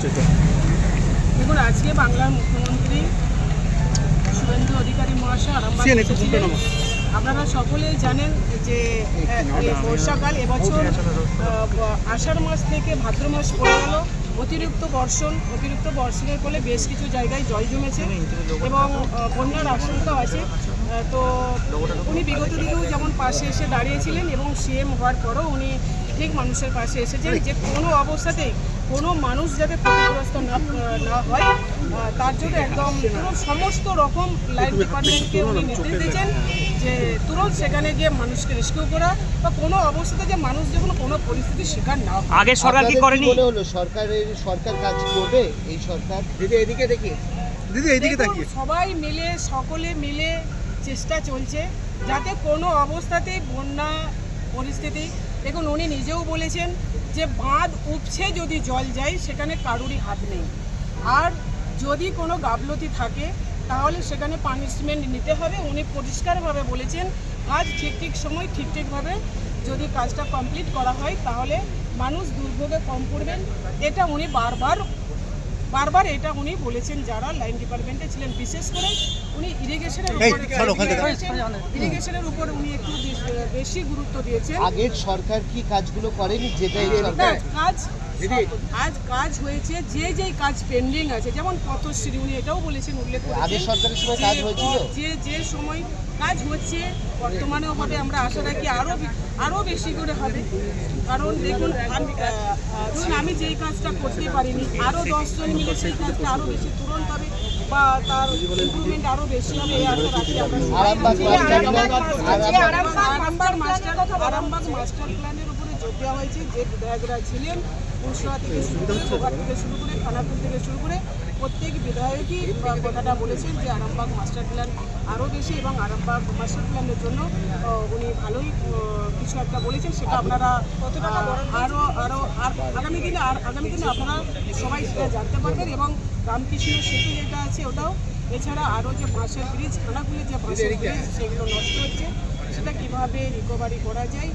দেখুন, আজকে বাংলার মুখ্যমন্ত্রী শুভেন্দু অধিকারী মহাশয় আরামবাগ এসেছিলেন। আপনারা সকলেই জানেন যে বর্ষাকাল এবছর আষাঢ় মাস থেকে ভাদ্র মাস পড়ে গেল। অতিরিক্ত বর্ষণের ফলে বেশ কিছু জায়গায় জল জমেছে এবং বন্যার আশঙ্কা আছে। তো উনি বিগত দিনেও যেমন পাশে এসে দাঁড়িয়েছিলেন এবং সিএম হওয়ার পরও উনি ঠিক মানুষের পাশে এসেছেন যে কোনো অবস্থাতেই কোনো মানুষ যাতে ক্ষতিগ্রস্ত না হয় তার জন্য একদম পুরো সমস্ত রকম লাইফ ডিপার্টমেন্টকে উনি নির্দেশ দিয়েছেন যে তুরন্ত সেখানে গিয়ে মানুষকে রেস্কিউ করা বা কোনো অবস্থাতে যে মানুষ যখন কোনো পরিস্থিতির শিকার না হয়। আগে সরকার কি করেনি? সরকার কাজ করবে এই সরকার। দিদি এদিকে দেখি, দিদি এইদিকে তাকিয়ে। সবাই মিলে সকলে মিলে চেষ্টা চলছে যাতে কোনো অবস্থাতেই বন্যা পরিস্থিতি, দেখুন উনি নিজেও বলেছেন যে বাঁধ উপছে যদি জল যায় সেখানে কারুরই হাত নেই, আর যদি কোনো গাফলতি থাকে তাহলে সেখানে পানিশমেন্ট নিতে হবে। উনি পরিষ্কারভাবে বলেছেন কাজ ঠিক সময় ঠিকভাবে যদি কাজটা কমপ্লিট করা হয় তাহলে মানুষ দুর্ভোগে কম পড়বেন। এটা উনি বারবার এটা উনি বলেছেন যারা লাইন ডিপার্টমেন্টে ছিলেন, বিশেষ করে উনি ইরিগেশনের উপর উনি একটু বেশি গুরুত্ব দিয়েছেন। আগের সরকার কি কাজগুলো করেনি যেটা কাজ হয়েছে, যে কাজ পেন্ডিং আছে যেমন পথশ্রী উনি এটাও বলেছেন, উল্লেখ করেছেন আগের সরকারের সময় কাজ হয়েছিল, যে সময় কাজ হচ্ছে বর্তমানেও হবে। আমরা আশা রাখি আরো বেশি করে হবে, কারণ দেখুন আমি যেই কাজটা করতে পারিনি আরো 10 জন মিলে সেই কাজটা আরো বেশি তুরন্ত হবে বা তার ইমপ্রুভমেন্ট আরো বেশি হবে এই আশা রাখি। আরামবাগ মাস্টার প্ল্যানের উপরে জোর দেওয়া হয়েছে। যে বিধায়করা ছিলেন পুরসভা থেকে শুরু করে গোঘাট থেকে শুরু করে খানাপুর থেকে শুরু করে প্রত্যেক বিধায়কই কথাটা বলেছেন যে আরামবাগ মাস্টার প্ল্যান আরও বেশি এবং আরামবাগ মাস্টার প্ল্যানের জন্য উনি ভালোই কিছু একটা বলেছেন। সেটা আপনারা আরও আগামী দিনে আপনারা সবাই সেটা জানতে পারবেন। এবং রামকৃষ্ণ সেতু যেটা আছে ওটাও, এছাড়া আরও যে বাঁশের ব্রিজ, খানাকুলে যে বাঁশের ব্রিজ সেগুলো নষ্ট হচ্ছে সেটা কিভাবে রিকভারি করা যায়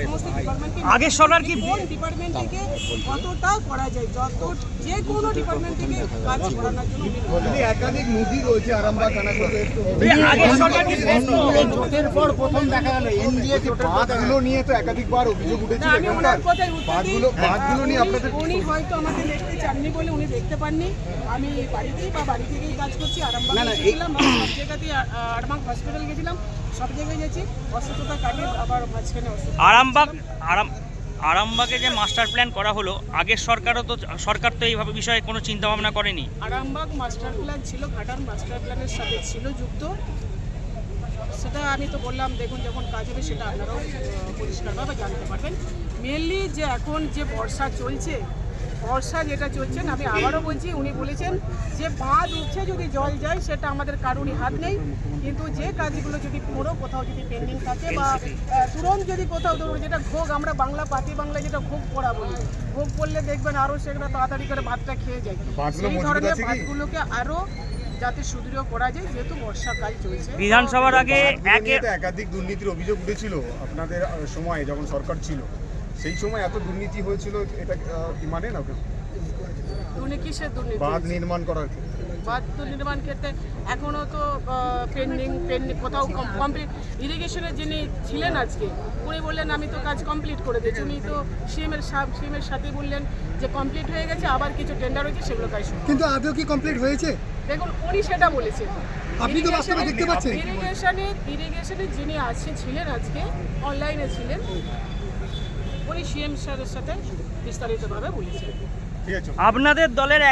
সমস্ত ডিপার্টমেন্টকে, আগের সরকার কি কোন ডিপার্টমেন্ট থেকে কতটা করা যায় যে কোনো ডিপার্টমেন্ট থেকে কাজ করানোর জন্য একাধিক নদী রয়েছে আরামবাগ খানাকুলে। আগের সরকার কি জোটের পর প্রথম দেখা গেল এনডিএ বাঁধগুলো নিয়ে তো একাধিকবার অভিযোগ উঠেছিল। আমি ওনার কথায় বাঁধগুলো নিয়ে আপনাদের উনি হয়তো আমাকে দেখতে চাননি বলে উনি দেখতে পাননি। আমি বাড়ি থেকেই কাজ করছি। আরামবাগ গেছিলাম, সব জায়গাতেই আরামবাগ হসপিটাল গেছিলাম, সব জায়গায় গেছি, অসুস্থতা কাটিয়ে আবার মাঝখানে আরামবাগে যে মাস্টার প্ল্যান করা হলো, আগের সরকার তো এইভাবে বিষয়ে কোনো চিন্তা ভাবনা করেনি। আরামবাগ মাস্টার প্ল্যান ছিল ঘাটার মাস্টার প্ল্যানের সাথে ছিল যুক্ত, সেটা আমি তো বললাম দেখুন যখন কাজ হবে সেটা আপনারাও পরিষ্কারভাবে জানতে পারবেন। মেনলি যে এখন যে বর্ষা যেটা চলছেন, আমি আবারও বলছি উনি বলেছেন যে বাঁধ উঠছে যদি জল যায় সেটা আমাদের কারুরই হাত নেই, কিন্তু যে কাজগুলো যদি কোথাও যদি পেন্ডিং থাকে বা তুরন্ত যদি কোথাও ধরুন যেটা ঘোগ, আমরা পাতি বাংলায় যেটা ঘোগ পড়া বলি, ঘোগ পড়লে দেখবেন আরও সেগুলো তাড়াতাড়ি করে ভাতটা খেয়ে যায়। সেই ধরনের ভাতগুলোকে আরও যাতে সুদৃঢ় করা যায়, যেহেতু বর্ষাকাল চলছে। বিধানসভার আগে একাধিক দুর্নীতির অভিযোগ উঠেছিল আপনাদের সময় যখন সরকার ছিল, সেই সময় এত দুর্নীতি হয়েছিল, এটা কি মানে না? কিসের দুর্নীতি? বাঁধ নির্মাণ করার ক্ষেত্রে, বাঁধ নির্মাণ ক্ষেত্রে এখনও তো পেন্ডিং কোথাও কমপ্লিট। ইরিগেশনের যিনি ছিলেন আজকে উনি বললেন আমি তো কাজ কমপ্লিট করে দিয়েছি, উনি তো সিএমের সাথে বললেন যে কমপ্লিট হয়ে গেছে, আবার কিছু টেন্ডার হয়েছে সেগুলো কাজ শুরু। কিন্তু আদৌ কি কমপ্লিট হয়েছে? দেখুন উনি সেটা বলেছেন, আপনি তো বাস্তবে দেখতে পাচ্ছেন। ইরিগেশনের যিনি ছিলেন আজকে অনলাইনে ছিলেন, উনি সিএম স্যারের সাথে বিস্তারিতভাবে বলেছেন। আপনাদের দলের